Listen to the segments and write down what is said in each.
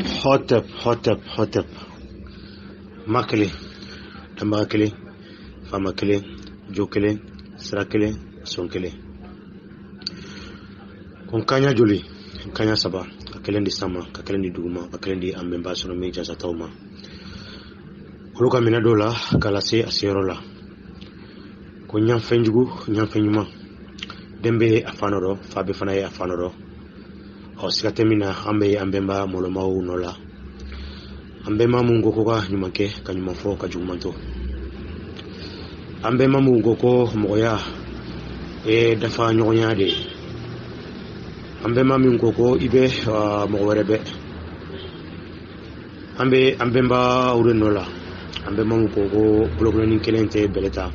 Hotep, hotep, hotep. Makele, damba kele, fama kele, jo kele, sira kele, son kele. Kon kanya joli, kanya saba, ka kelen di sama, ka kelen di duguma, ka kelen di ambemba sono mi jasa tauma. Olu ka mina do la, ka lase a seyɔrɔ la. Ko ɲanfɛn jugu, ɲanfɛn ɲuman. Den be a fan dɔ, fa be fana ye a fan dɔ. Siga tɛ min na an bɛ an bɛnba mɔlɔmaw nɔ la. An bɛnba mun ko ko ka ɲuman kɛ, ka ɲuman fɔ, ka juguman to. An bɛnba mun ko ko mɔgɔya ye dafa ɲɔgɔnya de. An bɛnba min ko ko i bɛ mɔgɔ wɛrɛ bɛ. An bɛ an bɛnba de nɔ la. An bɛnba mun ko ko bolokoloni kelen tɛ bɛlɛ ta.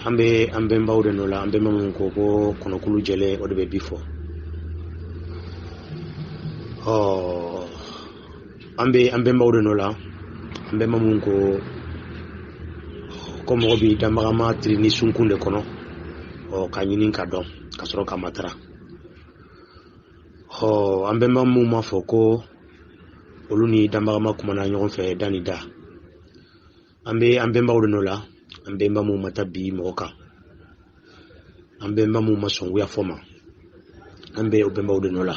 An bɛ an bɛnbaw de nɔ la. An bɛnba mun ko ko kɔnɔkulu jɛlen o de bɛ bi fɔ. An bɛnbaw de nɔ la. An bɛnba mun ko mɔgɔ bi danbagama tiri ni sunkun de kɔnɔ ka ɲini ka dɔn ka sɔrɔ ka matara. An bɛnba mun ma fɔ ko olu ni danbagama kumana ɲɔgɔn fɛ da ni da. An bɛnbaw de nɔ la. An bɛnba mun ma ta bi mɔgɔ kan. An bɛnba mun ma sɔn wuya fɔ ma. An bɛ o bɛnbaw de nɔ la.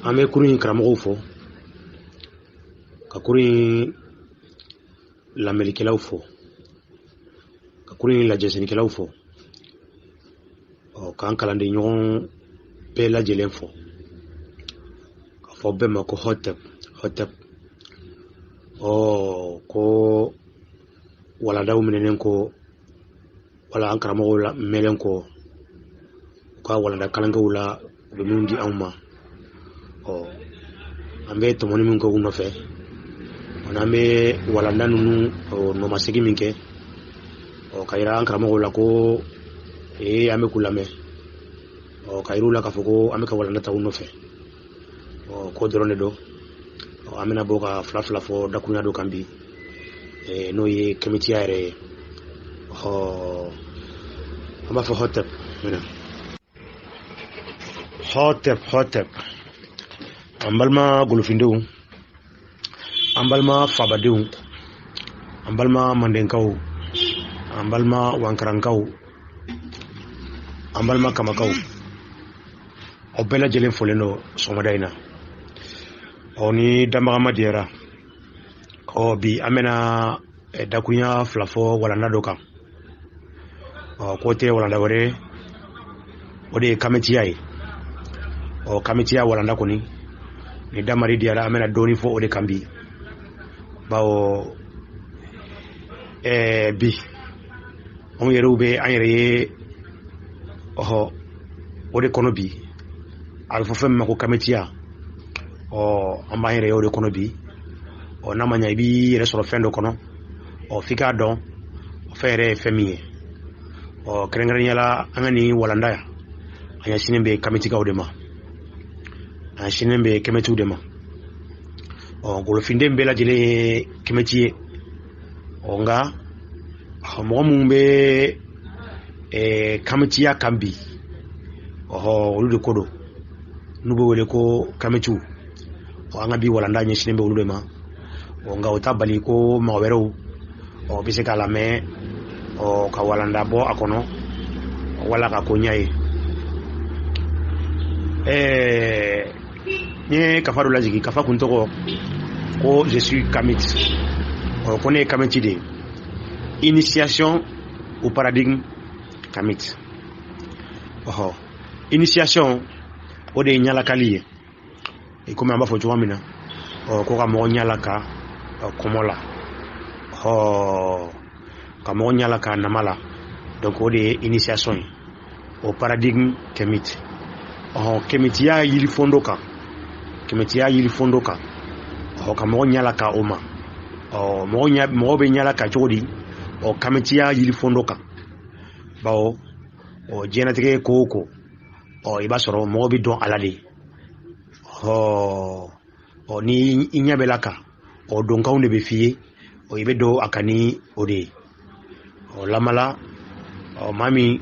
An bɛ kurun in karamɔgɔw fɔ, ka kurun in lamɛnnikɛlaw fɔ, ka kurun in lajɛsinikɛlaw fɔ, k'an kalanden ɲɔgɔn bɛɛ lajɛlen fɔ, ka fɔ bɛɛ ma ko hotep, hotep. Ko waladaw minɛnen ko, wala an karamɔgɔw mɛnlen ko, u ka walanda kalankɛw la u bɛ min di anw ma. An bɛ tɔmɔni min kɛ u nɔfɛ, an bɛ walanda ninnu nɔmasegi min kɛ, ka yira an karamɔgɔw la ko an bɛ k'u lamɛn, ka yira u la k'a fɔ ko an bɛ ka walanda ta u nɔfɛ, ko dɔrɔn de don. An bɛna bɔ ka fila fila fɔ dakurunya dɔ kan bi, n'o ye kɛmɛtiya yɛrɛ ye. An b'a fɔ hotep, hotep, hotep. An balima golofindenw, an balima fabadenw, an balima mandenkaw, an balima wankarankaw, an balima kamakaw, aw bɛɛ lajɛlen fɔlen don sɔgɔmada in na. Ni danbagama diyara. Bi an bɛna dakurunya fila fɔ walanda dɔ kan. K'o tɛ walanda wɛrɛ, o de ye kamɛtiya ye. Kamɛtiya walanda kɔni, ni damari diyara an bɛna dɔɔni fɔ o de kan bi. Bawo bi anw yɛrɛw bɛ an yɛrɛ ye o de kɔnɔ bi. A bɛ fɔ fɛn min ma ko kamɛtiya. An b'an yɛrɛ ye o de kɔnɔ bi. N'a ma ɲɛ i b'i yɛrɛ sɔrɔ fɛn dɔ kɔnɔ, f'i k'a dɔn o fɛn yɛrɛ ye fɛn min ye. Kɛrɛnkɛrɛnnenya la an ka nin walanda yan, an ɲɛsinnen bɛ kamɛtikaw de ma. An ɲɛsinnen bɛ kɛmɛtiw de ma. Golofinden bɛɛ lajɛlen ye kɛmɛti ye. Nka mɔgɔ minnu bɛ kamɛtiya kan bi, olu de ko don. N'u bɛ wele ko kamɛtiw. An ka bi walanda ɲɛsinnen bɛ olu de ma. Nka o t'a bali ko mɔgɔ wɛrɛw bɛ se k'a lamɛn, ka walanda bɔ a kɔnɔ, wala ka ko ɲɛ ye. N ye kafa dɔ lajigi. Kafa kun tɔgɔ ko je suis kamit. Ko ne ye kamɛti de ye. Initiation au paradigme kamit. Initiation o de ye ɲalakali ye. Komi an b'a fɔ cogoya min na, ko ka mɔgɔ ɲalaka kɔmɔ la, ka mɔgɔ ɲalaka nama la. Donc o de ye initiation ye. O paradigme kemit. Kemitiya yirifondo kan. Kemitiya yirifondo kan. Ka mɔgɔ ɲalaka o ma. Mɔgɔ bɛ ɲalaka cogo di? Kamɛtiya yirifondo kan. Bawo diɲɛlatigɛ ko o ko, i b'a sɔrɔ mɔgɔ bɛ dɔn ala de. Ni i ɲɛ bɛ la kan, dɔnkanw de bɛ f'i ye, i bɛ don a kan ni o de ye. Lamala, maa min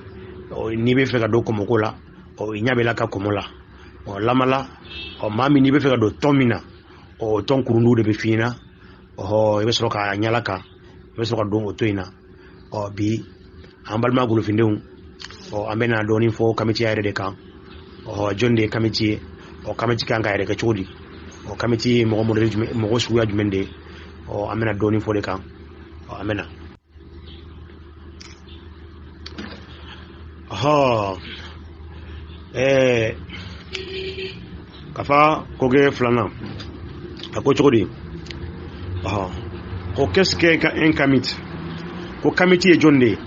n'i bɛ fɛ ka don kɔmɔko la, i ɲɛ bɛ la ka kɔmɔ la. Lamala, maa min n'i bɛ fɛ ka don tɔn min na tɔn kurundiw de bɛ f'i ɲɛna i bɛ sɔrɔ ka ɲala kan i bɛ sɔrɔ ka don o tɔn in na bi an balima golofindenw an bɛna dɔɔnin fɔ kamitiya yɛrɛ de kan jɔn de ye kamiti ye kamiti kan ka yɛrɛ kɛ cogo di kamiti ye mɔgɔ suguya jumɛn de ye an bɛna dɔɔnin fɔ de kan an bɛna kafa koke filanan a ko cogo di ko qu'est-ce qu'un kamit ko kamiti ye jɔn de ye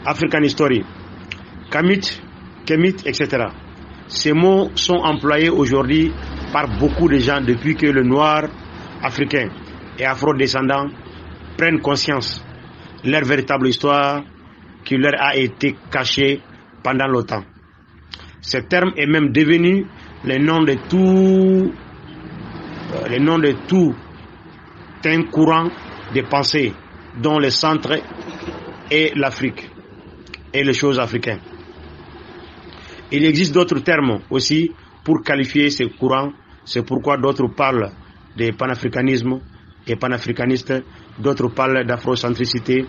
African History, Kamit, Kemit, etc. Ces mots sont employés aujourd'hui par beaucoup de gens depuis que le noir africain et afro-descendants prennent conscience de leur véritable histoire qui leur a été cachée pendant longtemps. Ce terme est même devenu le nom de tout un courant de pensée dont le centre est l'Afrique et les choses africaines. Il existe d'autres termes aussi pour qualifier ces courants. C'est pourquoi d'autres parlent de panafricanisme et panafricaniste, d'autres parlent d'afrocentricité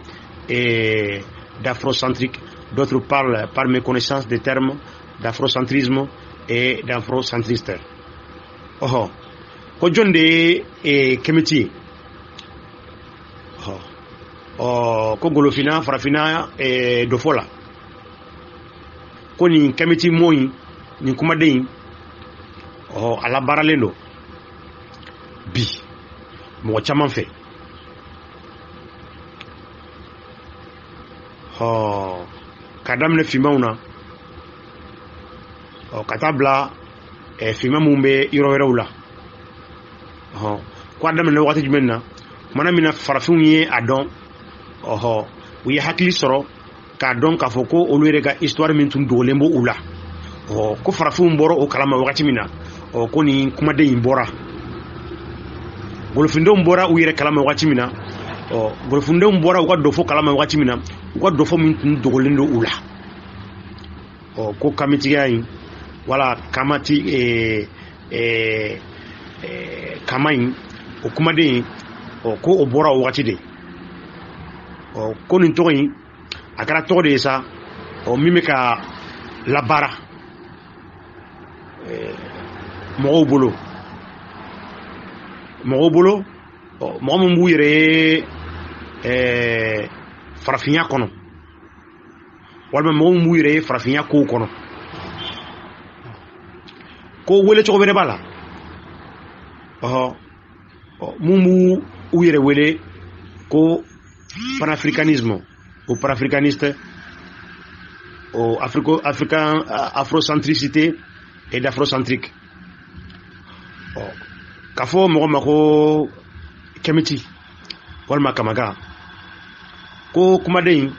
et d'afrocentrique, d'autres parlent par méconnaissance des termes d'afrocentrisme et d'afrocentriste. Ko jonde e kemiti ko golofina farafina do fola ko ni kamiti moyi ni kuma den ala baralen do bi mo caman fɛ ka daminɛ fimaw na ka taa bila fima mun bɛ yɔrɔ wɛrɛw la ko a daminɛ wagati jumɛn na mana mina farafinw ye a dɔn u ye hakili sɔrɔ k'a dɔn k'a fɔ ko olu yɛrɛ ka histoire min tun dogolen b'u la ko farafinw bɔra o kalama wagati min na ko nin kumaden in bɔra golofindenw bɔra u yɛrɛ kalama wagati min na golofindenw bɔra u ka dɔfɔ kalama wagati min na u ka dɔfɔ min tun dogolen don u la ko kamitigiya in wala kamati kama in o kumaden ko o bɔra o wagati de ko nin tɔgɔ in a kɛra tɔgɔ de ye sa min bɛ ka labaara mɔgɔw bolo mɔgɔ min b'u yɛrɛ ye farafinya kɔnɔ walima mɔgɔ min b'u yɛrɛ ye farafinya kow kɔnɔ ko wele cogo wɛrɛ b'a la mun b'u yɛrɛ wele ko panafricanisme ou panafricaniste ou afrocentricité et d'afrocentrique k'a fɔ mɔgɔ ma ko kemiti walima kamaga ko kumaden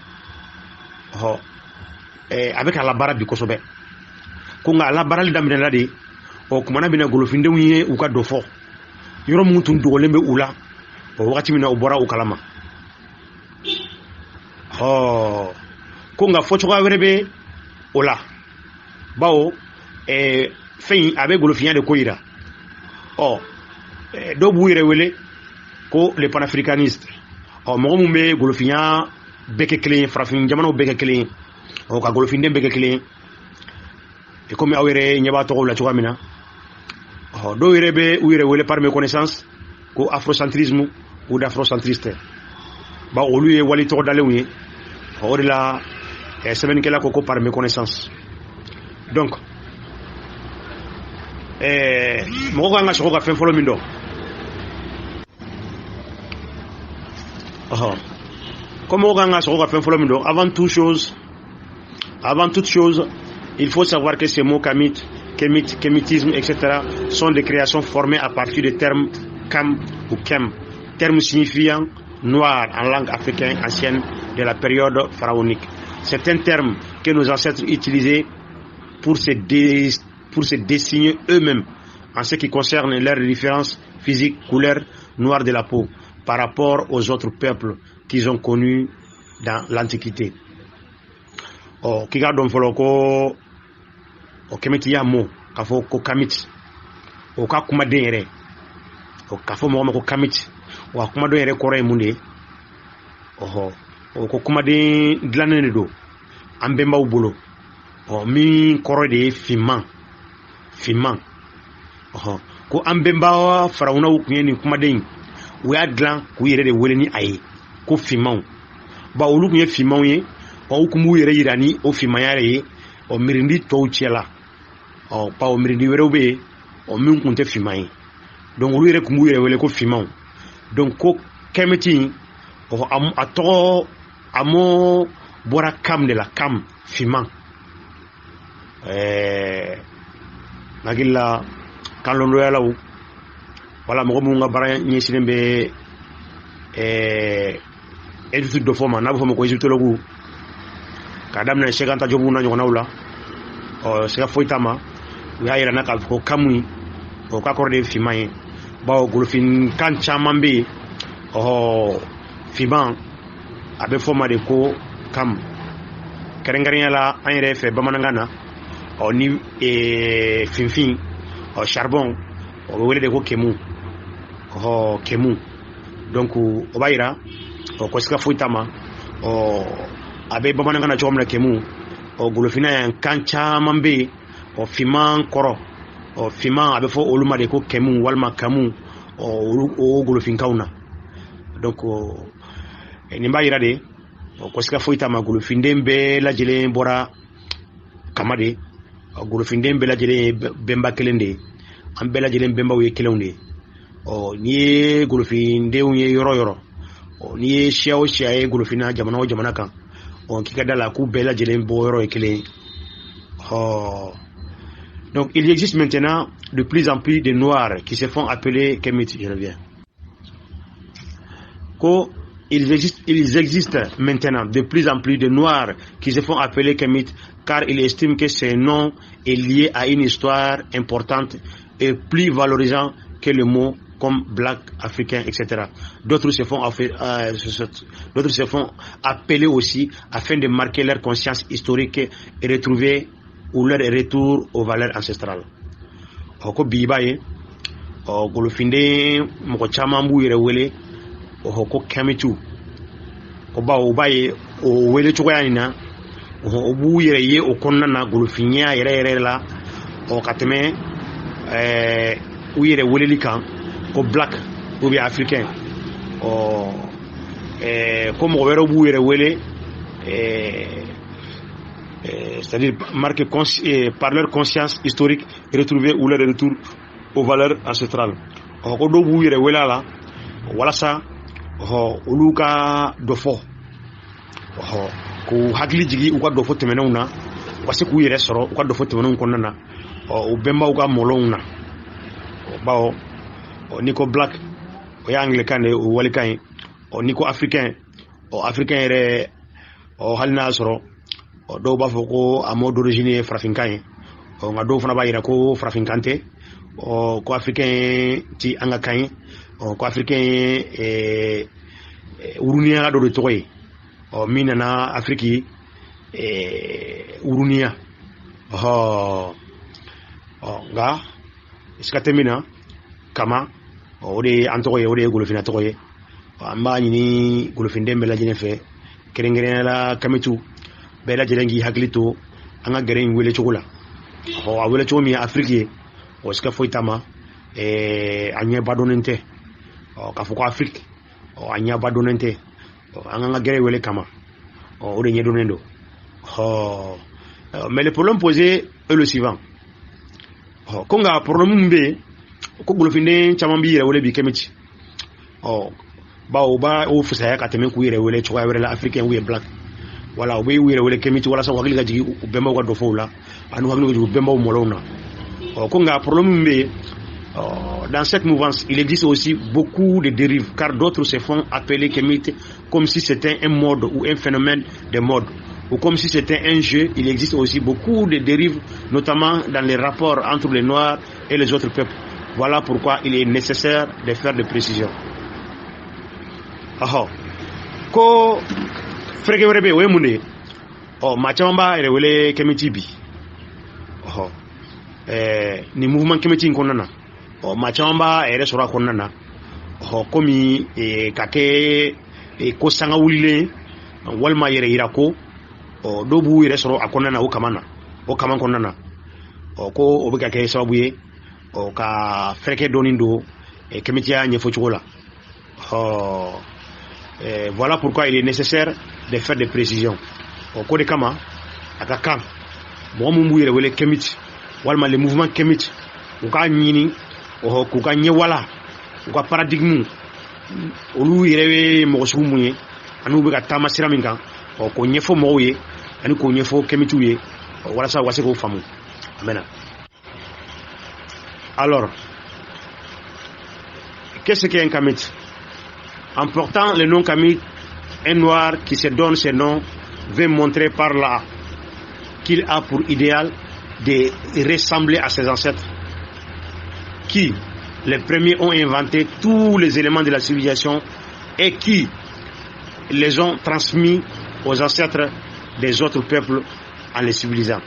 a bɛ ka labaara bi kosɛbɛ ko nka a labaarali daminɛna de kumana bɛna golofindenw ye u ka dɔ fɔ yɔrɔ minnu tun dogolen bɛ u la wagati min na u bɔra u kalama ko nka fɔcogoya wɛrɛ bɛ o la bawo fɛn a bɛ golofinya de ko yira dɔw b'u yɛrɛ wele ko les panafricanistes mɔgɔ min bɛ golofinya bɛɛ kɛ kelen ye farafin jamanaw bɛɛ kɛ kelen ye ka golofinden bɛɛ kɛ kelen ye komi aw yɛrɛ ɲɛ b'a tɔgɔw la cogoya min na dɔw yɛrɛ bɛ u yɛrɛ wele par méconnaissance ko afrocentrisme ou d'afrocentriste olu ye wali tɔgɔ dalenw ye o de la sɛbɛnnikɛla ko par méconnaissance donc mɔgɔ kan ka sɔgɔ ka fɛn fɔlɔ min dɔn comme mɔgɔ kan ka sɔgɔ ka fɛn fɔlɔ min dɔn avant toute chose il faut savoir que ces mots kamit, kémitisme, etc. sont des créations formées à partir des termes kam ou kem, termes signifiant noir en langue africaine ancienne de la période pharaonique. C'est un terme que nos ancêtres utilisaient pour se désigner eux-mêmes en ce qui concerne leurs différences physiques, couleur noire de la peau par rapport aux autres peuples qu'ils ont connus dans l'Antiquité. Kika don folo ko o kemiti ya mo k'a fɔ ko kamiti o ka kumaden yɛrɛ o k'a fɔ mɔgɔ ma ko kamiti wa kumaden yɛrɛ kɔrɔ ye mun de ye o ko kumaden dilannen de don an bɛnbaw bolo min kɔrɔ de ye finman ko an bɛnba farawunaw tun ye nin kumaden u y'a dilan k'u yɛrɛ de wele ni a ye ko finmanw ba olu tun ye finmanw ye u tun b'u yɛrɛ yira ni o finmanya ye mirindi tɔw cɛla ba o mirindi wɛrɛw bɛ yen min tun tɛ finman ye donc olu yɛrɛ tun b'u yɛrɛ wele ko finmanw donc ko kɛmɛti a tɔgɔ a mɔ bɔra kam de la kam finman hakilila kan lɔndɔyalaw wala mɔgɔ minnu ka baara ɲɛsinnen bɛ étude dɔ fɔ ma n'a bɛ fɔ ma ko égyptologue k'a daminɛ Cheikh Anta Diop na ɲɔgɔnnaw la siga foyi t'a ma u y'a yira n na k'a fɔ ko kamu o ka kɔrɔ de ye finman ye bawo golofinkan caman bɛ yen finman a bɛ fɔ ma de ko kam kɛrɛnkɛrɛnya la an yɛrɛ fɛ bamanankan na ni finfin charbon o bɛ wele de ko kemu kemu donc o b'a yira ko siga foyi t'a ma a bɛ bamanankan na cogo min na kemu golofina yan kan caman bɛ yen finman kɔrɔ finman a bɛ fɔ olu ma de ko kemu walima kamu o golofinkaw na donc nin b'a yira de ko siga foyi t'a ma golofinden bɛɛ lajɛlen bɔra kama de golofinden bɛɛ lajɛlen ye bɛnba kelen de ye an bɛɛ lajɛlen bɛnbaw ye kelenw de ye n'i ye golofindenw ye yɔrɔ yɔrɔ n'i ye siya o siya ye golofina jamana o jamana kan k'i ka da la k'u bɛɛ lajɛlen bɔ yɔrɔ ye kelen donc il existe maintenant de plus en plus de noirs qui se font appeler Kemiti, je reviens. Ils existent maintenant de plus en plus de noirs qui se font appeler Kemit car ils estiment que ce nom est lié à une histoire importante et plus valorisant que le mot comme black, africain, etc. D'autres se font appeler aussi afin de marquer leur conscience historique et retrouver ou leur retour aux valeurs ancestrales. Ko biba ye golofinde mɔgɔ caman b'u yɛrɛ wele ko kamitu o ba ye o wele cogoya in na o b'u yɛrɛ ye o kɔnɔna na golofinya yɛrɛ la ka tɛmɛ u yɛrɛ weleli kan ko black ou bien africain ko mɔgɔ wɛrɛw b'u yɛrɛ wele c'est-à-dire marqué par leur conscience historique retrouver ou leur retour aux valeurs ancestrales ko dɔw b'u yɛrɛ wele a la walasa olu ka dɔ fɔ k'u hakili jigi u ka dɔ fɔ tɛmɛnenw na u ka se k'u yɛrɛ sɔrɔ u ka dɔ fɔ tɛmɛnenw kɔnɔna na u bɛnbaw ka mɔlɔnw na bawo ni ko black o ye anglican de o walikan ye ni ko africain africain yɛrɛ hali n'a sɔrɔ dɔw b'a fɔ ko a mot d'origine ye farafinkan ye nka dɔw fana b'a yira ko farafinkan tɛ ko africain ti an ka kan ye ko africain ye uruniya dɔ de tɔgɔ ye min nana afrique uruniya nka sika tɛ min na kama o de ye an tɔgɔ ye o de ye golofina tɔgɔ ye an b'a ɲini golofinden bɛɛ lajɛlen fɛ kɛrɛnkɛrɛnnenya la kamitu bɛɛ lajɛlen k'i hakili to an ka gɛrɛ in wele cogo la a wele cogo min ye afrique ye sika foyi t'a ma a ɲɛba dɔnnen tɛ k'a fɔ ko afrique a ɲɛba dɔnnen tɛ an ka gɛrɛ wele kama o de ɲɛdɔnnen don mais le problème posé est le suivant ko nka problème min bɛ yen ko golofinden caman b'i yɛrɛ wele bi kɛmɛti bawo u b'a o fisaya ka tɛmɛ k'u yɛrɛ wele cogoya wɛrɛ la africain ou ye black voilà u bɛ u yɛrɛ wele kɛmɛti walasa u hakili ka jigin u bɛnbaw ka dɔ fɔ u la ani u hakili ka jigin u bɛnbaw mɔlɔw na ko nka problème min bɛ yen dans cette mouvance, il existe aussi beaucoup de dérives, car d'autres se font appeler Kemite comme si c'était un mode ou un phénomène de mode, ou comme si c'était un jeu. Il existe aussi beaucoup de dérives, notamment dans les rapports entre les Noirs et les autres peuples. Voilà pourquoi il est nécessaire de faire des précisions. Ko frege werebe we munde ma chamba ere wele Kemiti bi ni mouvement kemiti kɔnɔna na maa caman b'a yɛrɛ sɔrɔ a kɔnɔna na komi ka kɛ ko sanga wulilen walima yɛrɛ yira ko dɔw b'u yɛrɛ sɔrɔ a kɔnɔna na o kama kɔnɔna na ko o bɛ ka kɛ sababu ye ka fɛrɛkɛ dɔɔni don kemitiya ɲɛfɔ cogo la voilà pourquoi il est nécessaire de faire des précisions ko de kama a ka kan mɔgɔ mun b'u yɛrɛ wele kemiti walima le mouvement kemiti u k'a ɲini k'u ka ɲɛwala u ka paradigme olu yɛrɛ bɛ mɔgɔ sugu mun ye ani u bɛ ka taama sira min kan k'o ɲɛfɔ mɔgɔw ye ani k'o ɲɛfɔ kemitiw ye walasa u ka se k'o faamu amena. Alors qu'est-ce qu'est un kamit? En portant le nom kamit, un noir qui se donne ce nom veut montrer par là qu'il a pour idéal de ressembler à ses ancêtres qui, les premiers, ont inventé tous les éléments de la civilisation et qui les ont transmis aux ancêtres des autres peuples en les civilisant.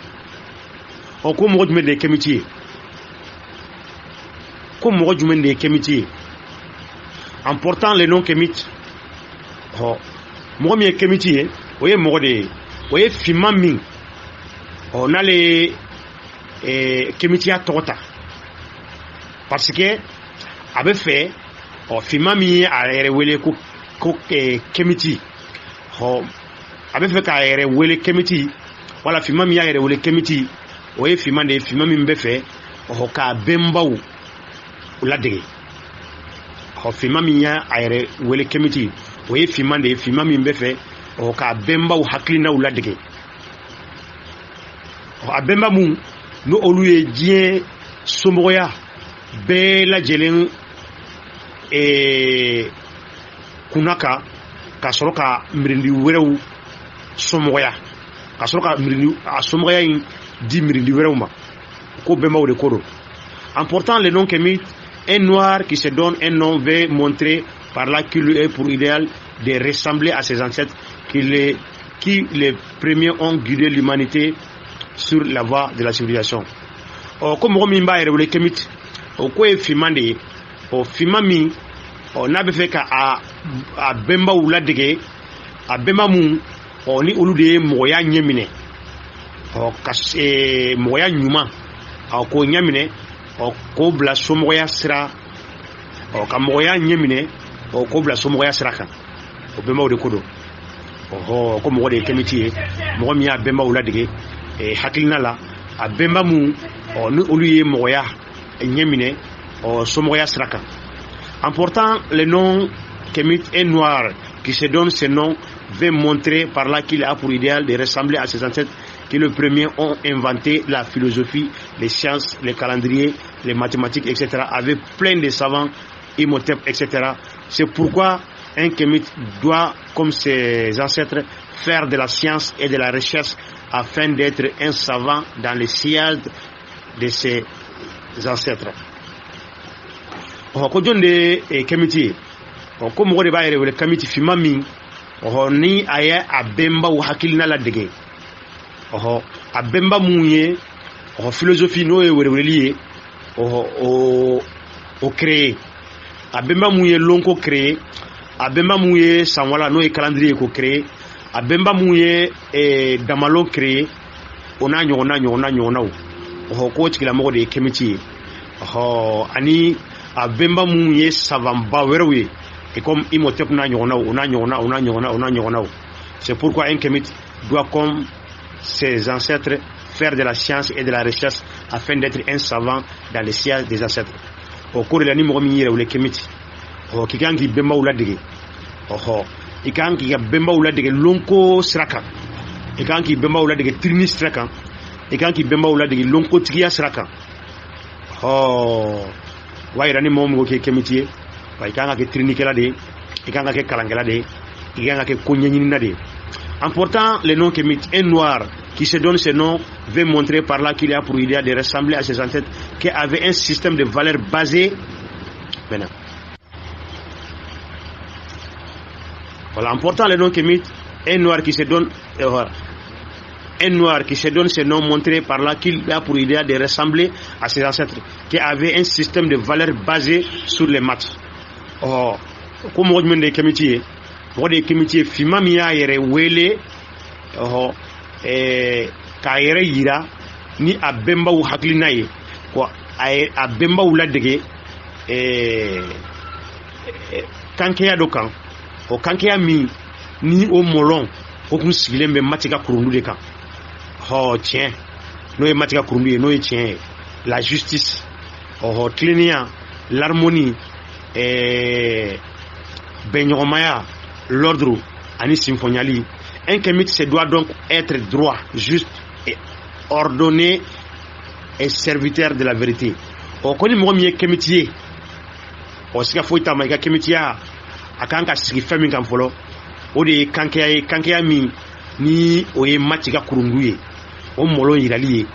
Comme des kemiti, des kemiti, en portant le nom kemiti, moi mi kemiti, voyez moi de, voyez fimami, on a les kemiti à tota, parce que avait fait fimami a rewele ko kemiti, avait fait qu'à rewele kemiti, voilà fimami a rewele kemiti. Oye fimande fimami mbefe ka bemba u ladege fimami ya ayre wele kemiti oye fimande fimami mbefe ka bemba u haklina u ladege abemba mu no oluye dien somboya be la jelen kunaka ka soro ka mirindi werew somboya ka soro ka mirindi somboya yin en portant le nom Kemit, un noir qui se donne un nom veut montrer par là qu'il lui est pour idéal de ressembler à ses ancêtres qui les premiers ont guidé l'humanité sur la voie de la civilisation. Comme Romimba et le Kemit, quoi Fimande, Fimami, n'a pas fait qu'à Bemba ou la Dege, à Bemba Mou, on est au lieu de Moya Nyemine. Moya nyuma ko nyamine ko bla somoya sira ka moya nyamine ko bla somoya sira kan o be mawde kodo ko mo de kemiti mo mi ya bemba wala dige hakilina la a bemba mu ni oluye moya nyamine somoya sira kan en portant le nom Kemit est noir qui se donne ce nom veut montrer par là qu'il a pour idéal de ressembler à ses ancêtres qui les premiers ont inventé la philosophie, les sciences, les calendriers, les mathématiques, etc. avec plein de savants, Imhotep, etc. C'est pourquoi un Kémite doit, comme ses ancêtres, faire de la science et de la recherche afin d'être un savant dans le sillage de ses ancêtres. Ko jonde Kémiti, comme on va le Kémiti fimami, ni aya abemba ou hakilina la dege. Abemba mouye, philosophie no e werelié, créé. Abemba mouye lonko créé, abemba mouye sanwala no e calendrier ko créé, abemba mouye damalo créé, ona nyona ko tikila mo de Kemiti. Ani abemba mouye savamba werwe et comme Imhotep na nyona. C'est pourquoi un Kémite doit, comme ses ancêtres, faire de la science et de la recherche afin d'être un savant dans les sciences des ancêtres. Au cours de l'année, ou les Kémiti, qui kan ki bemba ou la dige, qui kan ki bemba ou la dige lonko sraka, qui kan ki bemba ou la dige trini sraka, qui kan ki bemba ou la dige lonko tigia sraka. Wa irani mo ke Kémiti, wa kan ka trini kala de, qui kan ka kalangala de, qui kan ka konyenyina de. En portant le nom Kémit, un noir qui se donne ce nom veut montrer par là qu'il a pour idée de ressembler à ses ancêtres qui avaient un système de valeurs basé. Maintenant. Voilà, en portant le nom Kémit, un noir qui se donne. un noir qui se donne ce nom montré par là qu'il a pour idéal de ressembler à ses ancêtres qui avaient un système de valeurs basé sur les maths. Oh, comme on dit Kemitié, fima miya yere wele oh ka yere yira ni abemba wu haklina ye ko abemba wu ladege kankeya do kan o kankeya mi ni o molon o kun sigilen bɛ matika kurundu de kan tiɲɛ n'o ye matika kurundu ye n'o ye tiɲɛ ye la justice tileniya l'harmonie bɛnɲɔgɔnmaya l'ordre ani sinfonyali. Un kémite se doit donc être droit, juste et ordonné et serviteur de la vérité. O koni mo mi kémitier o sika foita ma ga kémitia akanga sigi fami kan folo o de kankeya mi ni o ye matika kurundu ye o molo yirali ye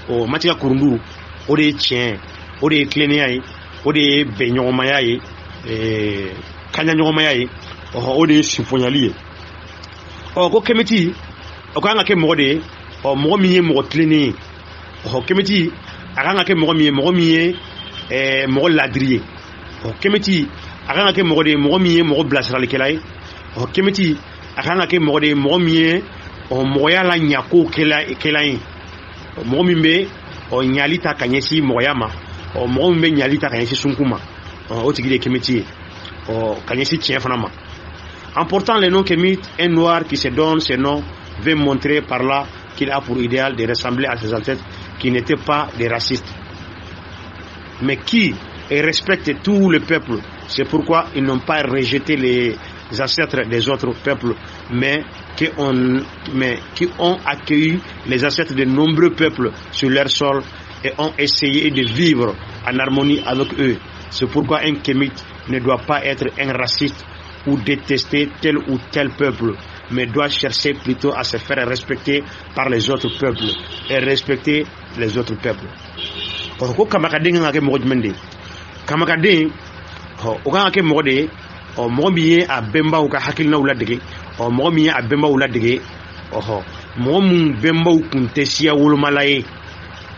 o matika kurundu o de tien o de klenia ye o de benyomaya ye kanya nyomaya ye o de sinfonyali ye ko kemiti o kanga ke mo de o mo mi ye mo kleni o kemiti akanga ke mo mi ye mo ladrier o kemiti akanga ke mo de mo mi ye mo blasral kelay o kemiti akanga ke mo de mo mi ye o mo ya la nyako kelay mo mi be o nyalita kanyesi mo yama o mo mi be nyalita kanyesi sunkuma o tigide kemiti o kanyesi tien fanama. En portant le nom kémite, un noir qui se donne ce nom veut montrer par là qu'il a pour idéal de ressembler à ses ancêtres qui n'étaient pas des racistes, mais qui respectent tout le peuple. C'est pourquoi ils n'ont pas rejeté les ancêtres des autres peuples, mais qui ont accueilli les ancêtres de nombreux peuples sur leur sol et ont essayé de vivre en harmonie avec eux. C'est pourquoi un kémite ne doit pas être un raciste ou détester tel ou tel peuple, mais doit chercher plutôt à se faire respecter par les autres peuples et respecter les autres peuples. Ko kamakadeng ngake mo jmende kamakadeng o ga ngake mo de o mo biye a bemba o ka hakilna wula dege o mo biye a bemba wula dege mo mun bemba kun tesia wul malaye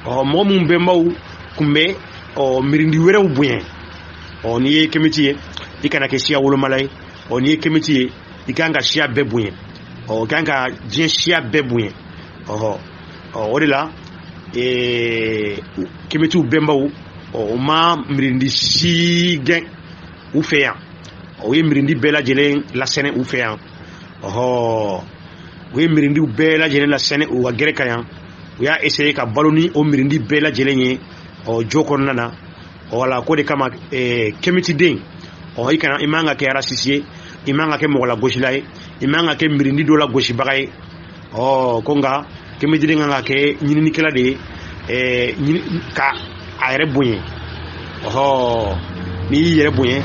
o mo mun bemba kumbe o mirindi were u buyen o ni kemiti ikana ke sia wul malaye o ni kemiti ikanga sia bebuyen o ganga dien sia bebuyen o de la kemiti u bemba o ma mirindi si gen u feyan o ye mirindi bela jelen la sene u feyan o ye mirindi u bela jelen la sene u wa gere kayan u ya essayer ka baloni o mirindi bela jelen ye o joko nana o wala ko de kama kemiti den o ikana imanga ke rasisiye imanga ke mola goshilaye imanga ke mirindi do la goshi bagaye konga kemiti den nga ke nyini kala de ka ayre bunye ni yere bunye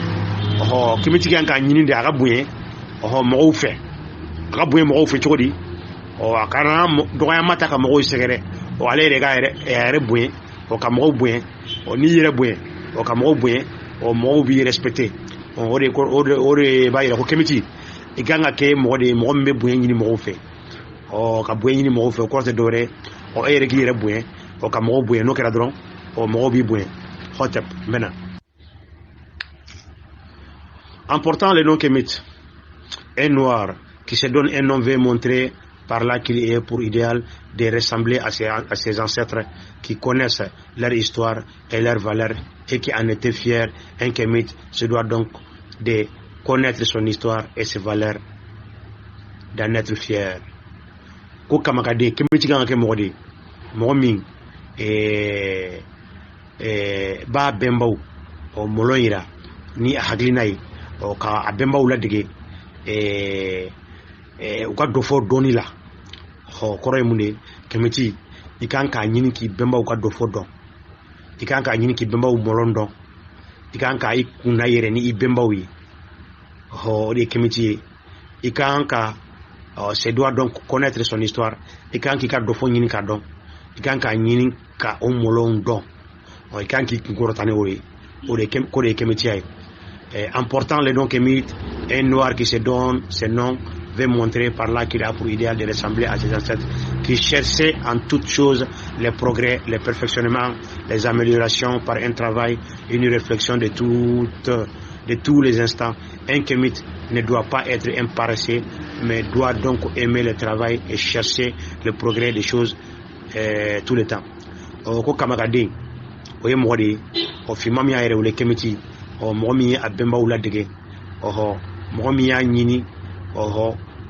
kemiti kan nyini de aga bunye mo fe aga bunye mo fe chodi akana doya mata ka mo segere o ale re ga ayre bunye o ka mo bunye ni yere bunye o ka mo bunye o mo bi respecter o de ba yere ko kemiti iganga ke mo de mo mbe bunye nyini mo fe ka bunye nyini mo fe ko te dore o ere gi yere bunye o ka mo bunye no kera dron o mo bi bunye hotep mena. En portant le nom kémite, un noir qui se donne un nom veut montrer par là qu'il est pour idéal de ressembler à ses ancêtres qui connaissent leur histoire et leurs valeurs et qui en étaient fiers. Un kémite se doit donc de connaître son histoire et ses valeurs, d'en être fier. Ko kamakade kémite ganga ke mogodi momin ba bembaw o moloyira ni haglinayi o ka abemba wula dege o ka dofo doni la koro munde kemiti ikan ka nyini ki bemba o ka dofo don ikan ka nyini ki bemba o molon don ikan ka ikuna yere ni ibemba wi de kemiti ikan ka se doit donc connaître son histoire ikan ki ka dofo nyini ka don ikan ka nyini ka o molon don ikan ki ngorotane o de kemiti ay. En portant le nom kémite, un noir qui se donne ce nom veut montrer par là qu'il a pour idéal de ressembler à ses ancêtres qui cherchait en toutes choses les progrès, les perfectionnements, les améliorations par un travail, une réflexion de tous les instants. Un kémite ne doit pas être un paresseux, mais doit donc aimer le travail et chercher le progrès des choses tout le temps. Ko kamagaden o ye mɔgɔ de ye fima min y'a yɛrɛ wele kemiti mɔgɔ min ye a bɛnbaw ladege mɔgɔ min y'a ɲini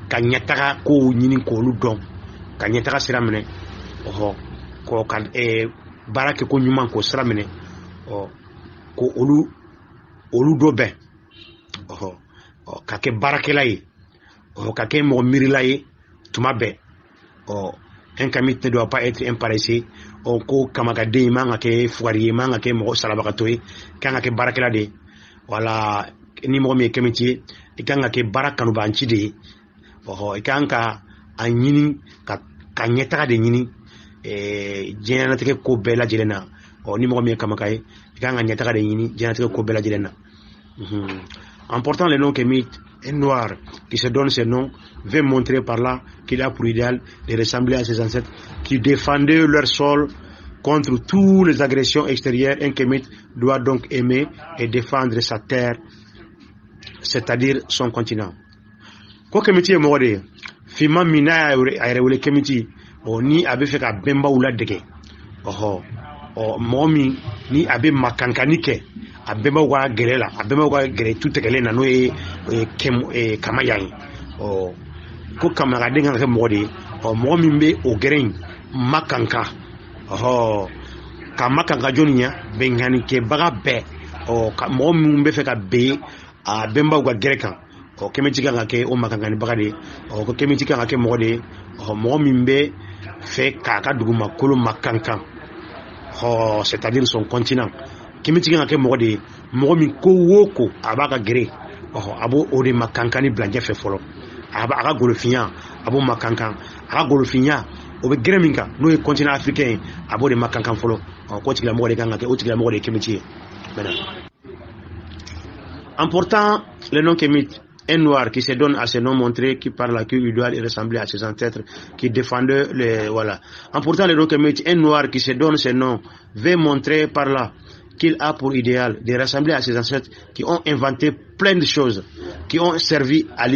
ka ɲɛtaga kow ɲini k'olu dɔn ka ɲɛtaga sira minɛ ko ka baara kɛ ko ɲuman k'o sira minɛ ko olu dɔ bɛn ka kɛ baarakɛla ye ka kɛ mɔgɔ miirila ye tuma bɛɛ un kamite ne doit pas être un paresseux ko kamagaden man ka kɛ fugari ye man ka kɛ mɔgɔ salabagatɔ ye kan ka kɛ baarakɛla de ye wala ni mɔgɔ min ye kamiti ye i kan ka kɛ baara kanubanci de ye i kan ka a ɲini ka ɲɛtaga de ɲini diɲɛlatigɛ ko bɛɛ lajɛlen na ni mɔgɔ min ye kamaka ye i kan ka ɲɛtaga de ɲini diɲɛlatigɛ ko bɛɛ lajɛlen na en portant le nom Kémite, un noir qui se donne ce nom veut montrer par là qu'il a pour idéal de ressembler à ses ancêtres qui défendaient leur sol contre toutes les agressions extérieures. Un Kémite doit donc aimer et défendre sa terre, c'est-à-dire son continent. Ko Kémiti ye mɔgɔ de ye fima min n'a yɛrɛ wele Kémiti ni a bɛ fɛ ka bɛnbaw ladege mɔgɔ min ni a bɛ makankani kɛ a bɛnbaw ka gɛrɛ la a bɛnbaw ka gɛrɛ tu tigɛlen na n'o ye kamayan ye ko kamagaden kan ka kɛ mɔgɔ de ye mɔgɔ min bɛ o gɛrɛ in makanka ka makanka jɔnni ɲɛ bɛnkanikɛbaga bɛɛ mɔgɔ minnu bɛ fɛ ka bɛn a bɛnbaw ka gɛrɛ kan Kémiti kan ka kɛ o makankanibaga de ye ko Kémiti kan ka kɛ mɔgɔ de ye mɔgɔ min bɛ fɛ k'a ka dugumakolo makankan c'est-à-dire son continent. Kémiti kan ka kɛ mɔgɔ de ye mɔgɔ min ko o ko a b'a ka gere a b'o o de makankani bilancɛ fɛ fɔlɔ a ka golofinya a b'o makankan a ka golofinya o bɛ gere min kan n'o ye continent africain ye a b'o de makankan fɔlɔ k'o tigilamɔgɔ de kan ka kɛ o tigilamɔgɔ de ye Kémiti ye. En portant le nom Kémite, un noir qui se donne à ce nom montré, qui parle à qui il doit ressembler à ses ancêtres, qui défendent les voilà. En portant le nom Kémite, un noir qui se donne ce nom veut montrer par là qu'il a pour idéal de rassembler à ses ancêtres qui ont inventé plein de choses, qui ont servi à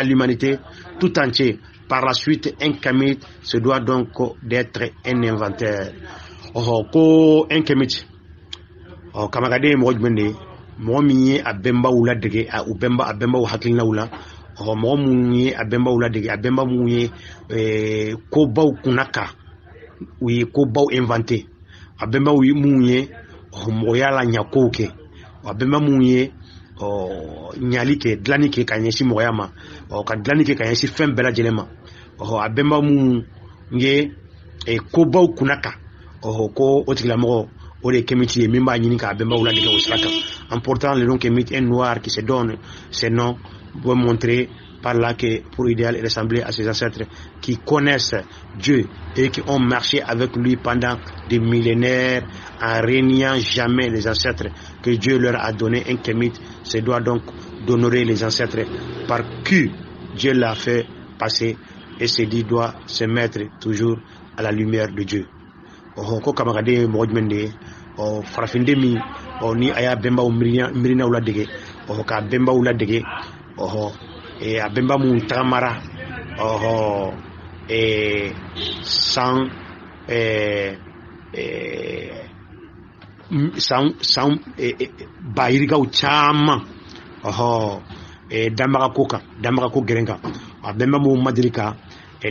l'humanité tout entière. Par la suite, un Kémite se doit donc d'être un inventeur. Ko un Kémite, kamagaden mɔgɔ jumɛn de ye mɔgɔ min ye a bɛnbaw ladege a bɛnbaw hakilinaw la mɔgɔ minnu ye a bɛnbaw ladege a bɛnba minnu ye kobaw kunna ka u ye kobaw inventé a bɛnbaw minnu ye mɔgɔya la ɲakow kɛ a bɛnba minnu ye ɲali kɛ dilanni kɛ ka ɲɛsin mɔgɔya ma ka dilanni kɛ ka ɲɛsin fɛn bɛɛ lajɛlen ma a bɛnba minnu ye kobaw kunna ka ko o tigilamɔgɔ o de Kémiti ye min b'a ɲini k'a bɛnbaw ladege o sira kan. En portant le nom Kémite, un noir qui se donne ce nom veut montrer par là que pour idéal ressembler à ses ancêtres qui connaissent Dieu et qui ont marché avec lui pendant des millénaires en régnant jamais les ancêtres que Dieu leur a donné. Un Kémite se doit donc d'honorer les ancêtres par qui Dieu l'a fait passer et se dit doit se mettre toujours à la lumière de Dieu. Ko kamagaden mɔgɔ jumɛn de ye farafinde min ni a y'a bɛnbaw miirinaw ladege k'a bɛnbaw ladege a bɛnba minnu tagamara san bayirigaw caman danbagako kan danbagako gɛrɛn kan a bɛnba minnu ma deli ka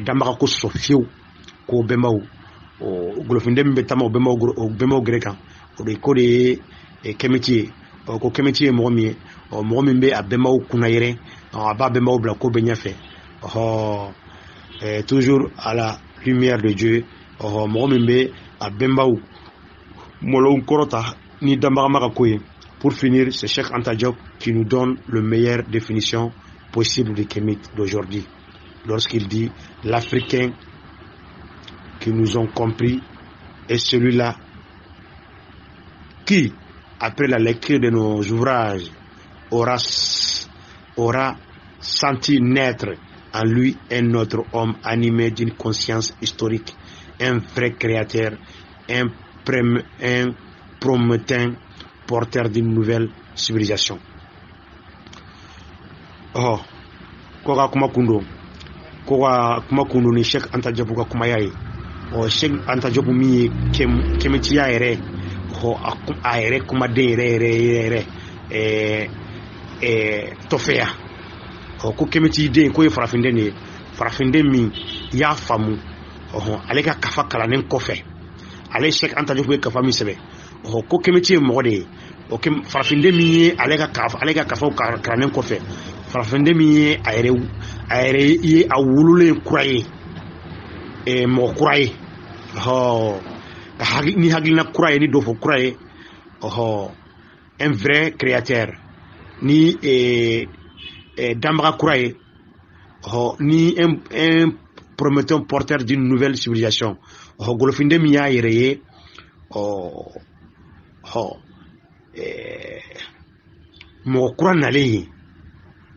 danbagako sɔrɔ fiyewu ko bɛnbaw golofinde min bɛ taama o bɛnbaw gɛrɛ kan o de ko de ye Kémiti ye ko Kémiti ye mɔgɔ min ye mɔgɔ min bɛ a bɛnbaw kunna yɛrɛ a b'a bɛnbaw bila ko bɛ ɲɛfɛ toujours à la lumière de Dieu mɔgɔ min bɛ a bɛnbaw mɔlɔw kɔrɔta ni danbagama ka ko ye. Pour finir, c'est Cheikh Anta Diop qui nous donne le meilleure définition possible de Kémite d'aujourd'hui lorsqu'il dit l'Africain qui nous ont compris est celui-là qui, après la lecture de nos ouvrages, aura senti naître en lui un autre homme animé d'une conscience historique, un vrai créateur, un prometteur, porteur d'une nouvelle civilisation. Oh, koga kuma kundo ni Cheikh Anta Diop ka kuma yayi. Oh, Cheikh Anta Diop mi kemeti ya ere ho a ere kuma de ere tofea. Oh, ko kemeti de ko farafinde ne farafinde mi ya famu. Oh, ale ka kafa kalanen kofe. Ale Cheikh Anta Diop ka kafa mi sebe. Oh, ko kemeti mo de o kem farafinde mi ale ka kafa kalanen kofe. Farafinde mi ye a yɛrɛ ye a wololen kura ye mɔgɔ kura ye ni hakilina kura ye ni dɔ fɔ kura ye un vrai créateur ni danbaga kura ye ni un prometteur porteur d'une nouvelle civilisation golofinde min y'a yɛrɛ ye mɔgɔ kura nalen ye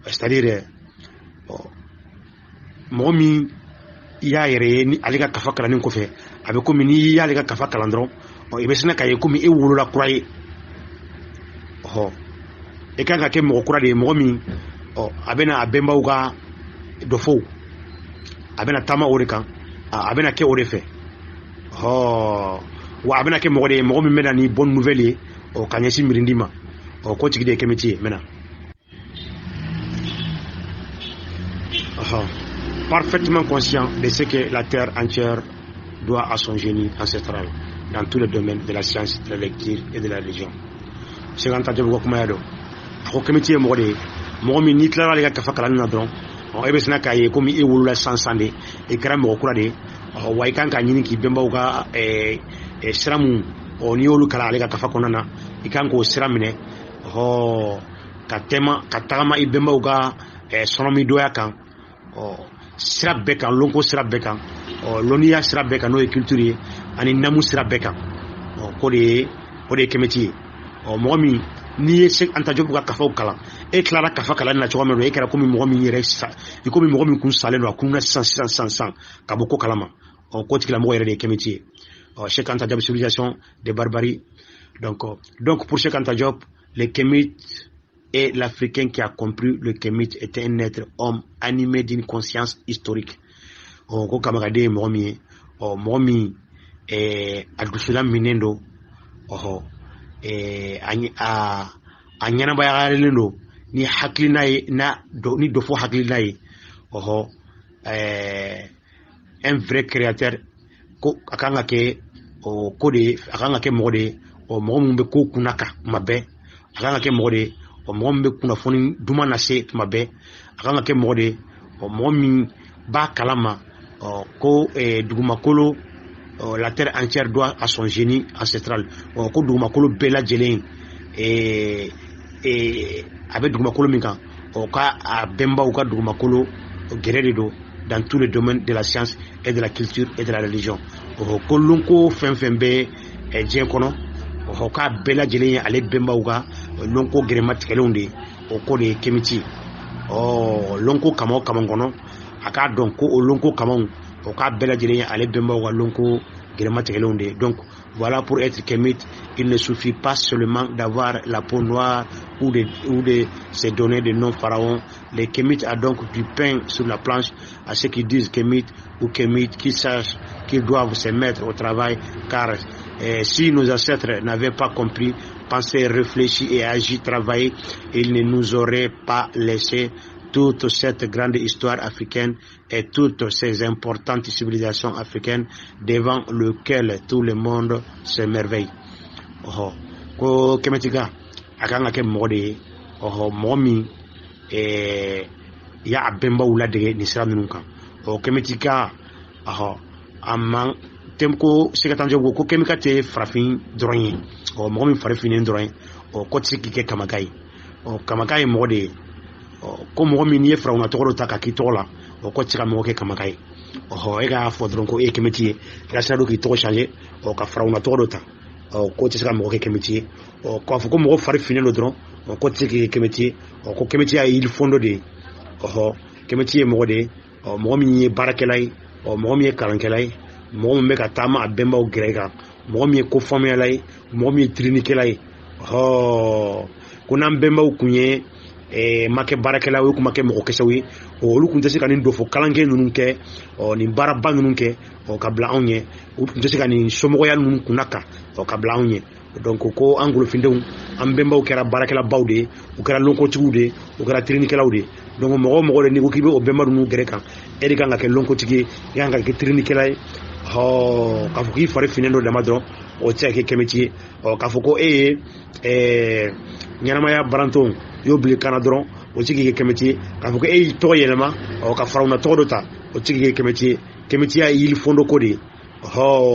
c'est-à-dire mɔgɔ min y'a yɛrɛ ye ni ale ka kafa kalanin kɔfɛ a bɛ komi n'i y'ale ka kafa kalan dɔrɔn i bɛ sina ka ye komi e wolola kura ye e kan ka kɛ mɔgɔ kura de ye mɔgɔ min a bɛna a bɛnbaw ka dɔfɔw a bɛna taama o de kan a bɛna kɛ o de fɛ wa a bɛna kɛ mɔgɔ de ye mɔgɔ min bɛna ni bonne nouvelle ye ka ɲɛsin mirindi ma k'o tigi de ye kɛmɛti ye mɛna parfaitement conscient de ce que la terre entière doit à son génie ancestral dans tous les domaines de la science, de la lecture et de la religion. Cheikh Anta Diop ko kuma ya do ko kemiti ye mɔgɔ de ye mɔgɔ min ni tilara ale ka kafa kalanni na dɔrɔn e bɛ sina k'a ye komi e wolola sansan de e kɛra mɔgɔ kura de ye wa i kan k'a ɲini k'i bɛnbaw ka sira mun n'i y'olu kalan ale ka kafa kɔnɔna na i kan k'o sira minɛ ka tagama i bɛnbaw ka sɔnɔmidoya kan sira bɛɛ kan lonko sira bɛɛ kan lɔnniya sira bɛɛ kan n'o ye culture ye ani namu sira bɛɛ kan o de ye kɛmɛti ye mɔgɔ min n'i ye Cheikh Anta Diop ka kafaw kalan e tilara kafa kalan na cogo min na e kɛra komi mɔgɔ min yɛrɛ i komi mɔgɔ min kun salen don a kun na sisan ka bɔ ko kalama ko tigilamɔgɔ yɛrɛ de ye kɛmɛti ye Cheikh Anta Diop civilisation de barbarie donc pour Cheikh Anta Diop le Kémite et l'Africain qui a compris le Kémite était un être homme animé d'une conscience historique. Ko kamagade momi a dusula minendo a nyana bayarelo ni haklina na do ni dofo haklina yi un vrai créateur ko akanga ke ko de akanga ke mode mo be ko kunaka mabe akanga ke mode mɔgɔ min bɛ kunnafoni duman lase tuma bɛɛ a kan ka kɛ mɔgɔ de ye mɔgɔ min b'a kalama ko dugumakolo la terre entière doit à son génie ancestral ko dugumakolo bɛɛ lajɛlen a bɛ dugumakolo min kan ka a bɛnbaw ka dugumakolo gɛrɛ de don dans tous les domaines de la science et de la culture et de la religion ko lonko fɛn fɛn bɛ diɲɛ kɔnɔ k'a bɛɛ lajɛlen ye ale bɛnbaw ka lonko gɛrɛma tigɛlenw de o ko de ye kɛmɛti lonko kama kɔnɔ a k'a dɔn ko o lonko kamaw o k'a bɛɛ lajɛlen ye ale bɛnbaw ka lonko gɛrɛma tigɛlenw de donc voilà pour être kémite il ne suffit pas seulement d'avoir la peau noire ou de se donner des noms pharaons. Les kémites a donc du pain sur la planche à ceux qui disent kémite ou kémite, qui sachent qu'ils doivent se mettre au travail car si nos ancêtres n'avaient pas compris, pensé, réfléchi et agi, travaillé, ils ne nous auraient pas laissé toute cette grande histoire africaine et toutes ces importantes civilisations africaines devant lesquelles tout le monde s'émerveille. Ko kemetika akanga ke mode mɔgɔ min ya abemba wula dege ni sira ninnu kan kemetika aman temko sekatanjo ko kemika te farafin dɔrɔn ye mɔgɔ min farafinen dɔrɔn ye ko tɛ se k'i kɛ kamaka ye kamaka ye mɔgɔ de ye ko mɔgɔ min n'i ye farawuna tɔgɔ dɔ ta ka k'i tɔgɔ la ko tɛ se ka mɔgɔ kɛ kamaka ye e k'a fɔ dɔrɔn ko e ye kɛmɛti ye i ka sira don k'i tɔgɔ changer ka farawuna tɔgɔ dɔ ta ko tɛ se ka mɔgɔ kɛ kɛmɛti ye k'a fɔ ko mɔgɔ fari finen don dɔrɔn ko tɛ se k'i kɛ kɛmɛti ye ko kɛmɛti ye yiri fɔndɔ de ye kɛmɛti ye mɔgɔ de ye mɔgɔ min ye baarakɛla ye mɔgɔ min ye kalankɛla ye mɔgɔ min bɛ ka taama a bɛnbaw gɛrɛ kan mɔgɔ min ye ko faamuyala ye mɔgɔ min ye tirinikɛla ye ko n'an bɛnbaw kun ye ma kɛ baarakɛla ye u kun ma kɛ mɔgɔ kisɛw ye olu kun tɛ se ka nin dɔfo kalankɛ ninnu kɛ nin baaraba ninnu kɛ ka bila anw ɲɛ u kun tɛ se ka nin somɔgɔya ninnu kunna kan ka bila anw ɲɛ donc ko an golofindenw an bɛnbaw kɛra baarakɛlabaw de ye u kɛra lonkotigiw de ye u kɛra tirinikɛlaw de ye donc mɔgɔ o mɔgɔ de n'i ko k'i bɛ o bɛnba ninnu gɛrɛ kan e de kan ka kɛ lonkotigi ye e kan ka kɛ tirinikɛla ye k'a fɔ k'i fari finnen dɔ dama dɔrɔn o tɛ se ka kɛ kɛmɛci ye k'a fɔ ko e ye ɲɛnamaya barantonw y'o bili kana dɔrɔn o tɛ se k'i kɛ kɛmɛci ye k'a fɔ ko e y'i tɔgɔ yɛlɛma ka fara u na tɔgɔ dɔ ta o tɛ se k'i kɛ kɛmɛci ye kɛmɛciya ye yirifɔndo ko de ye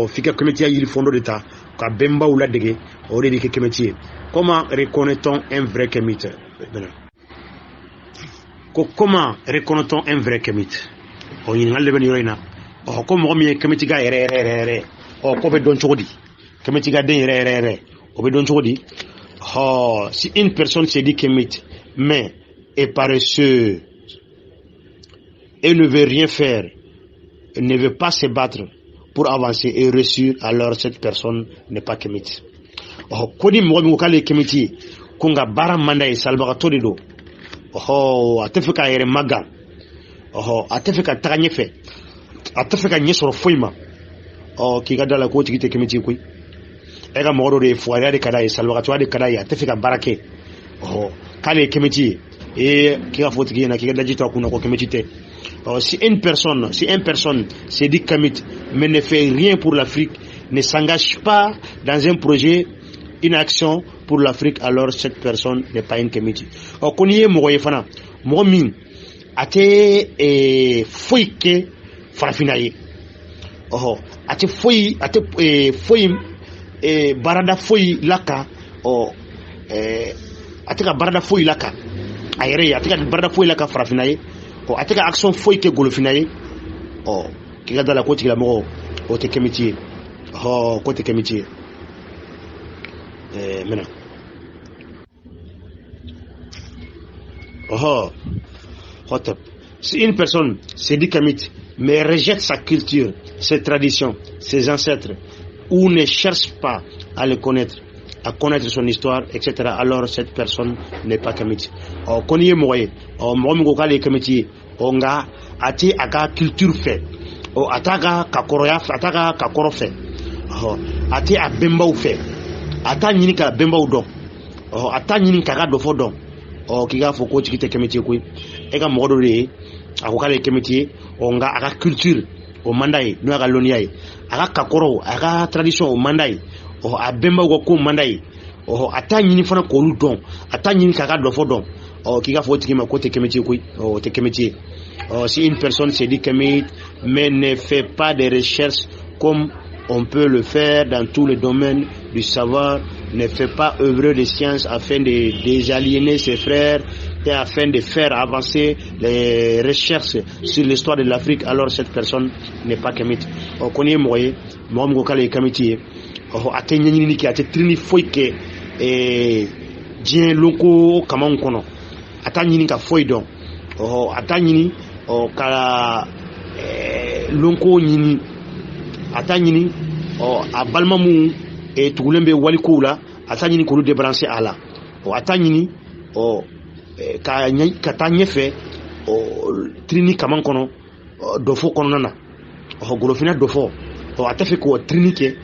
f'i ka kɛmɛciya yirifɔndo de ta ka bɛnbaw ladege o de bɛ kɛ kɛmɛci ye. Comment reconnaît-on un vrai kémite? Comment reconnaît-on un vrai kémite? Ɲininkali de bɛ nin yɔrɔ in na ko mɔgɔ min ye kɛmɛciga yɛrɛ ko bɛ dɔn cogo di kɛmɛcigaden yɛrɛ o bɛ dɔn cogo di si une personne se dit kémite mais est paresseux et ne veut rien faire ne veut pas se battre pour avancer et réussir, alors cette personne n'est pas kémite. Kodi mɔgɔ min ko k'ale ye kémite ye ko nka baara man d'a ye salibagatɔ de don a tɛ fɛ k'a yɛrɛ magan a tɛ fɛ ka taga ɲɛfɛ a tɛ fɛ ka ɲɛ sɔrɔ foyi ma k'i ka da la k'o tigi tɛ kémite ye koyi e ka mɔgɔ dɔ de ye fugariya de ka d'a ye salibagatɔya de ka d'a ye a tɛ fɛ ka baara kɛ k'ale ye kémite ye k'i ka fɔ tigi ɲɛna k'i ka daji to a kun na ko kémite tɛ. Si une personne se dit kémite mais ne fait rien pour l'Afrique, ne s'engage pas dans un projet, une action pour l'Afrique, alors cette personne n'est pas une kémite. Ko n'i ye mɔgɔ ye fana mɔgɔ min a tɛ foyi kɛ farafinna ye a tɛ foyi baarada foyi la kan a tɛ ka baarada foyi la kan a yɛrɛ ye a tɛ ka baarada foyi la kan farafinna ye a tɛ ka action foyi kɛ golofinna ye k'i ka da la k'o tigilamɔgɔ o tɛ kémite ye k'o tɛ kémite ye maintenant si une personne se dit kémite mais rejette sa culture, ses traditions, ses ancêtres ou ne cherche pas à les connaître, à connaître son histoire, etc., alors cette personne n'est pas kémite. Ko n'i ye mɔgɔ ye mɔgɔ min ko k'ale ye kémite ye nka a tɛ a ka culture fɛ a t'a ka kakɔrɔya fɛ a t'a ka kakɔrɔ fɛ a tɛ a bɛnbaw fɛ a t'a ɲini ka bɛnbaw dɔn a t'a ɲini k'a ka dɔfɔ dɔn k'i k'a fɔ k'o tigi tɛ kémite ye koyi e ka mɔgɔ dɔ de ye a ko k'ale ye kémite ye nka a ka culture o man d'a ye n'o y'a ka lɔnniya ye a ka kakɔrɔw a ka tradition o man d'a ye a bɛnbaw ka ko man d'a ye a t'a ɲini fana k'olu dɔn a t'a ɲini k'a ka dɔfɔ dɔn k'i k'a fɔ o tigi ma k'o tɛ kémite ye koyi o tɛ kémite ye. Si une personne se dit kémite mais ne fait pas de recherches comme on peut le faire dans tous les domaines du savoir, ne fait pas œuvrer de sciences afin de désaliéner ses frères et afin de faire avancer les recherches sur l'histoire de l'Afrique, alors cette personne n'est pas kémite. On connaît mɔgɔ min ko k'ale ye kémite ye a tɛ ɲɛɲinini kɛ a tɛ tirini foyi kɛ diɲɛ lonko kamaw kɔnɔ a t'a ɲini ka foyi dɔn a t'a ɲini ka lonko ɲini a t'a ɲini a balima minnu tugulen bɛ walikow la a t'a ɲini k'olu débrancher a la a t'a ɲini ka taa ɲɛfɛ tirini kaman kɔnɔ dɔfɔ kɔnɔna na golofinna dɔfɔ a t'a fɛ k'o tirini kɛ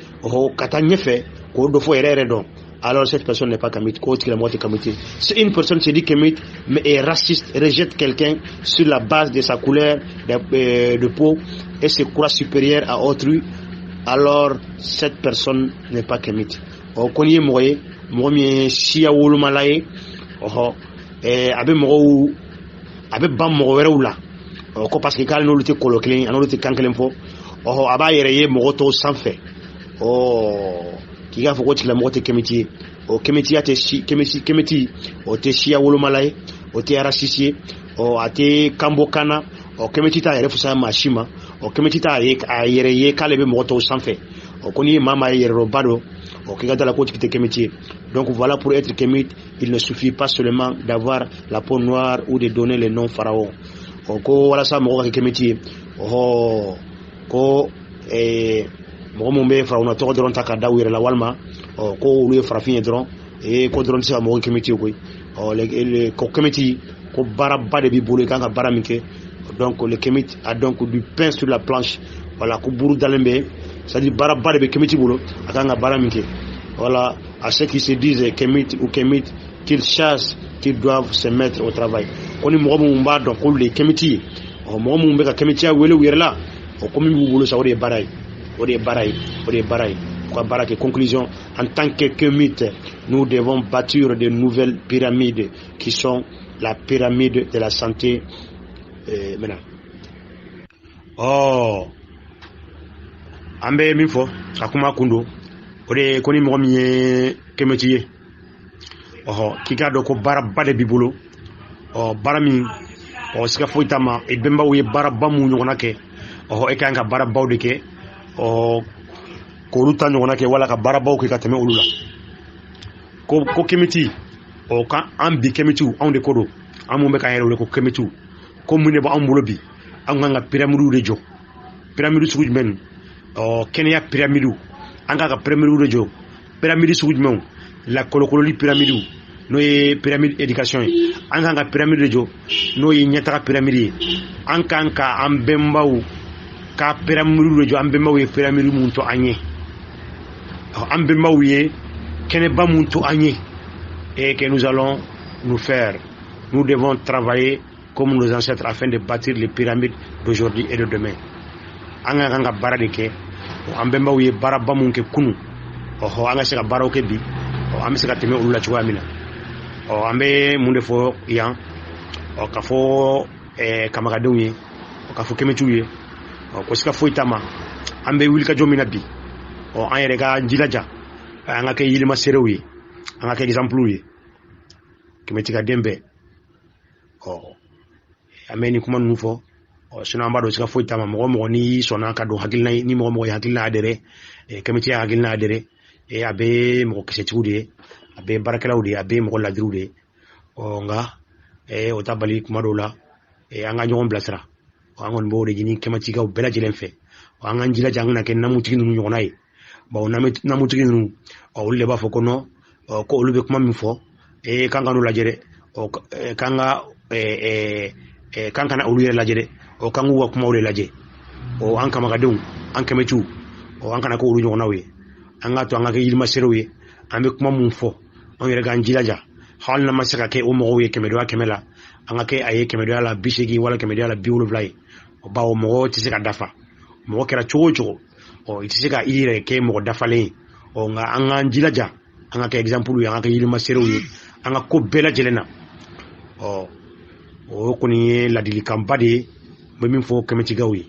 ka taa ɲɛfɛ k'o dɔfɔ yɛrɛ yɛrɛ dɔn, alors cette personne n'est pas kémite. Si une personne se dit kémite mais est raciste, rejette quelqu'un sur la base de sa couleur de peau et se croit supérieur à autrui, alors cette personne n'est pas kémite. Ko n'i ye mɔgɔ ye mɔgɔ min ye siya wolomala ye a bɛ ban mɔgɔ wɛrɛw la ko parce que k'ale n'olu tɛ kɔlɔ kelen a n'olu tɛ kan kelen fɔ a b'a yɛrɛ ye mɔgɔ tɔw sanfɛ k'i k'a fɔ ko tigilamɔgɔ tɛ kémite ye kémitiya tɛ kémiti o tɛ siya wolomala ye o tɛ raciste ye a tɛ kanbɔ kana kémiti t'a yɛrɛ fusaya maa si ma kémiti t'a yɛrɛ ye k'ale bɛ mɔgɔ tɔw sanfɛ ko n'i ye maa maa ye yɛrɛdɔnba dɔ k'i ka da la k'o tigi tɛ kémite ye. Donc voilà, pour être kémite il ne suffit pas seulement d'avoir la peau noire ou de donner les noms pharaons. ko wala sa mo ka kemiti ko mo mo be fra una to dron taka dawire la walma ko lu farafin dron ko dron sa mo kemiti ko le ko kemiti ko baraba de bi bolo kan ka baramike donc le kemiti a donc du pain sur la planche voilà ko buru dalembe c'est-à-dire baraba de kemiti bolo kan ka baramike voilà à ceux qui se disent kemiti ou kemiti qu'ils chassent qu'ils doivent se mettre au travail oni mo mo mba donc ko le kemiti mo mo be ka kemiti a wele wirla ko mi bolo sa wori baray Conclusion, en tant que Kémite, nous devons bâtir de nouvelles pyramides qui sont la pyramide de la santé. Maintenant. Ambe mifo, akuma kundo, ode koni mwomiye Kémetiye. Kika doko baraba de bibolo, barami, sika foitama, et bemba ouye baraba mu nyonake, ekanga baraba de ke. Ko ruta nyona ke wala ka barabaw ke ka teme ulula ko kemiti kan an bi kemiti on de kodo an mo be ka yero ko kemiti ko mune ba an bolobi an nga pyramidu de jo pyramidu sugu men kenya pyramidu an ka pyramidu de jo pyramidu sugu men la kolokololi pyramidu no ye pyramide education an ka pyramidu de jo no ye nyata pyramide an kan ka an bembaw ka pyramidu de jo an bembaw ye pyramidu mun to anye an bembaw ye kene ba mun to anye et que nous allons nous faire. Nous devons travailler comme nos ancêtres afin de bâtir les pyramides d'aujourd'hui et de demain. Anga kanga bara de ke an bembaw ye bara ba mun ke kunu anga se ka bara ke bi am se ka teme ulula chwa mina ambe mun defo yan ka fo kamaka dewye ka fo kemetuye ko sika fo itama ambe wil ka jomina bi an yere ga jilaja anga ke yilima serewi anga ke exemple yi kemetika dembe ameni kuma nufo sina mbado sika fo itama mo ni sona ka do hakilna ni mo hakilna adere kemeti hakilna adere abe mo kese tude abe barakalaudi abe mo la drude nga o tabali kuma do la anga nyon blasra angon bo de jini kemeti ka bela jilen fe anga njila jangna ken namu tiginu nyonai ba namu tiginu o le ba fo kono ko lube kuma mi fo kanga no la jere kanga kankana olu la jere o kangu wa kuma olu la je o an kama gadon an kemetu o an kana ko olu nyona we an ga to an ga yilma serowe an be kuma mun fo on yere gan jilaja hal na masaka ke o mo we kemedo akemela an ga ke aye kemedo ala bishigi wala kemedo ala biulu vlai o ba o mo ti se ka dafa mo kera chocho o ti se ka ire ke mo dafa le o nga an ga jilaja an ga ke example ya an ga yilma serowe an ga ko bela jelena o koni la dili kambade min fo kemeti gawi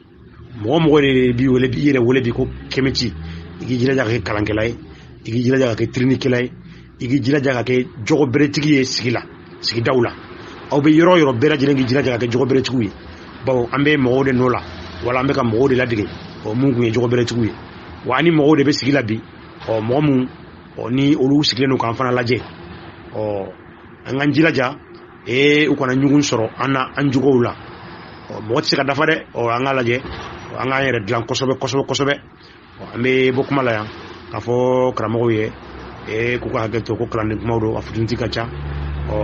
mo re bi wala bi ire wala bi ko kemeti igi jila jaga ke kalangelay igi jila jaga ke trinikelay igi jila jaga ke jogo beretigi sigila sigi dawla aw be yoro bera jila igi jila jaga ke jogo beretigi bawo ambe mo de nola wala ambe ka mo de la dige o mungu ye jogo beretigi wani mo de be sigila bi o mo mu ni olu sigile no kan fana laje an jila jaga ukona nyugun soro ana anjugo la mo tsi ka dafa de anga laje anga yere dlan kosobe ambe bokuma la ya ka fo kramo ye ku ko hageto ko klande mawdo afutinti kacha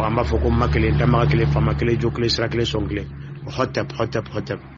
amba fo ko makele dama kele fama kele jokle sra kele songle hotep